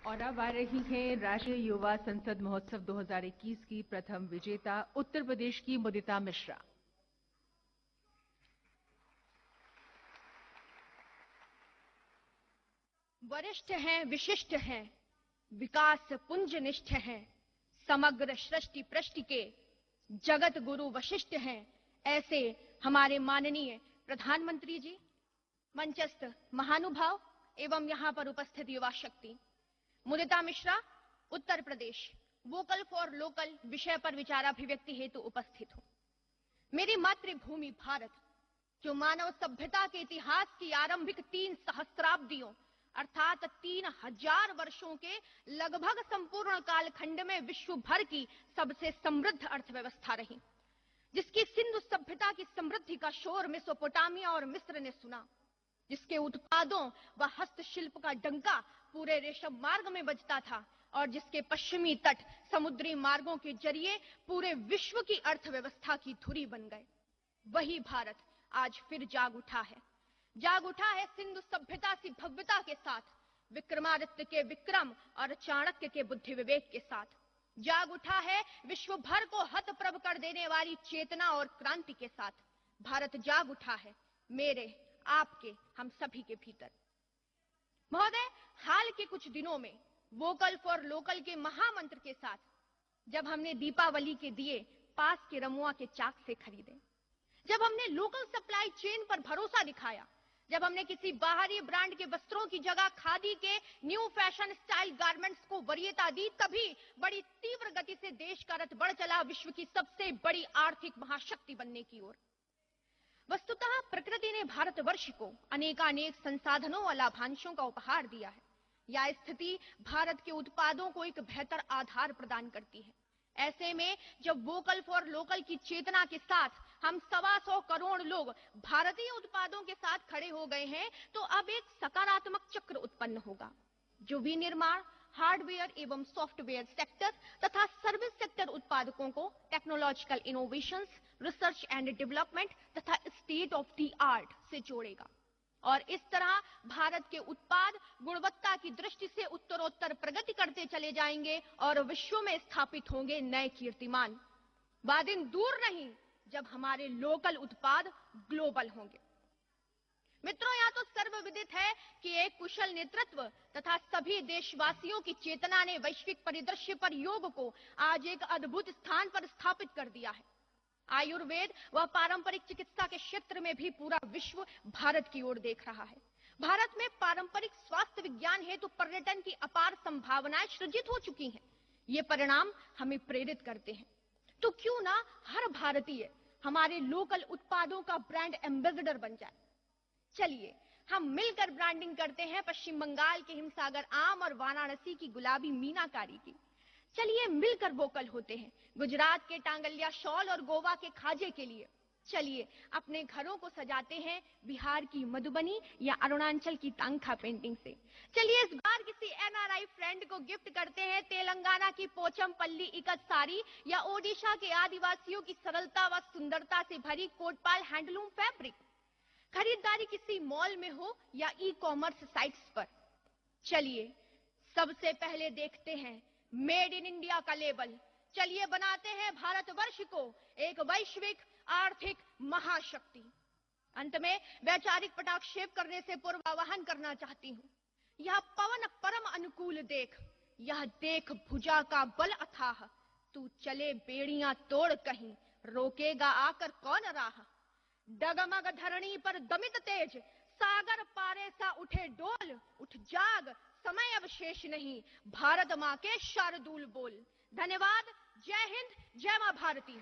और अब आ रही हैं राष्ट्रीय युवा संसद महोत्सव 2021 की प्रथम विजेता उत्तर प्रदेश की मुदिता मिश्रा। वरिष्ठ हैं, विशिष्ट हैं, विकास पुंज निष्ठ हैं, समग्र सृष्टि पृष्ठ के जगत गुरु वशिष्ठ हैं। ऐसे हमारे माननीय प्रधानमंत्री जी, मंचस्थ महानुभाव एवं यहाँ पर उपस्थित युवा शक्ति। Mudita Mishra, Uttar Pradesh, vocal for local विषय पर विचाराभिव्यक्ति हेतु उपस्थित हूँ। मेरी मातृभूमि भारत, जो मानव सभ्यता के इतिहास की आरंभिक 3 सहस्राब्दियों अर्थात 3000 वर्षों के लगभग संपूर्ण कालखंड में विश्व भर की सबसे समृद्ध अर्थव्यवस्था रही, जिसकी सिंधु सभ्यता की समृद्धि का शोर मेसोपोटामिया और मिस्र ने सुना, जिसके उत्पादों व हस्तशिल्प का डंका पूरे रेशम मार्ग में बजता था और जिसके पश्चिमी तट समुद्री मार्गों के जरिए पूरे विश्व की अर्थव्यवस्था की धुरी बन गए। वही भारत आज फिर जाग उठा है सिंधु सभ्यता की भव्यता के साथ, विक्रमादित्य के विक्रम और चाणक्य के बुद्धि विवेक के साथ। जाग उठा है विश्व भर को हतप्रभ कर देने वाली चेतना और क्रांति के साथ। भारत जाग उठा है मेरे, आपके, हम सभी के भीतर। महोदय, हाल के कुछ दिनों में वोकल फॉर लोकल के महामंत्र के साथ जब हमने दीपावली के दिए पास के रमुआ के चाक से खरीदे, जब हमने लोकल सप्लाई चेन पर भरोसा दिखाया, जब हमने किसी बाहरी ब्रांड के वस्त्रों की जगह खादी के न्यू फैशन स्टाइल गारमेंट्स को वरीयता दी, तभी बड़ी तीव्र गति से देश का रथ बढ़ चला विश्व की सबसे बड़ी आर्थिक महाशक्ति बनने की ओर। वस्तुतः प्रकृति ने भारतवर्ष को अनेकानेक संसाधनों और लाभांशों का उपहार दिया है। यह स्थिति भारत के उत्पादों को एक बेहतर आधार प्रदान करती है। ऐसे में जब वोकल फॉर लोकल की चेतना के साथ हम 125 करोड़ लोग भारतीय उत्पादों के साथ खड़े हो गए हैं, तो अब एक सकारात्मक चक्र उत्पन्न होगा, जो विनिर्माण, हार्डवेयर एवं सॉफ्टवेयर सेक्टर तथा सर्विस सेक्टर उत्पादकों को technological innovations, research and development तथा स्टेट ऑफ द आर्ट से जोड़ेगा और इस तरह भारत के उत्पाद गुणवत्ता की दृष्टि से उत्तरोत्तर प्रगति करते चले जाएंगे और विश्व में स्थापित होंगे नए कीर्तिमान। वह दिन दूर नहीं जब हमारे लोकल उत्पाद ग्लोबल होंगे। मित्रों, यह तो सर्वविदित है कि एक कुशल नेतृत्व तथा सभी देशवासियों की चेतना ने वैश्विक परिदृश्य पर योग को आज एक अद्भुत स्थान पर स्थापित कर दिया है। आयुर्वेद व पारंपरिक चिकित्सा के क्षेत्र में भी पूरा विश्व भारत की ओर देख रहा है। भारत में पारंपरिक स्वास्थ्य विज्ञान हेतु पर्यटन की अपार संभावनाएं सृजित हो चुकी हैं। ये परिणाम हमें प्रेरित करते हैं। तो क्यों ना हर भारतीय हमारे लोकल उत्पादों का ब्रांड एम्बेसडर बन जाए। चलिए हम मिलकर ब्रांडिंग करते हैं पश्चिम बंगाल के हिमसागर आम और वाराणसी की गुलाबी मीनाकारी की। चलिए मिलकर वोकल होते हैं गुजरात के टांगलिया शॉल और गोवा के खाजे के लिए। चलिए अपने घरों को सजाते हैं बिहार की मधुबनी या अरुणाचल की तांखा पेंटिंग से। चलिए इस बार किसी एनआरआई फ्रेंड को गिफ्ट करते हैं तेलंगाना की पोचमपल्ली इकत साड़ी या ओडिशा के आदिवासियों की सरलता व सुंदरता से भरी कोटपाल हैंडलूम फैब्रिक। खरीदारी किसी मॉल में हो या ई कॉमर्स साइट्स पर, चलिए सबसे पहले देखते हैं मेड इन इंडिया का लेबल। चलिए बनाते हैं भारतवर्ष को एक वैश्विक आर्थिक महाशक्ति। अंत में वैचारिक पटाक्षेप करने से पूर्व आह्वान करना चाहती हूँ। यह पवन परम अनुकूल देख, यह देख भुजा का बल अथाह, तू चले बेड़ियां तोड़ कहीं, रोकेगा आकर कौन राह। डगमग धरणी पर दमित तेज, सागर पारे सा उठे डोल, उठ जाग समय अब शेष नहीं, भारत माँ के शार्दूल बोल। धन्यवाद। जय हिंद, जय मां भारती।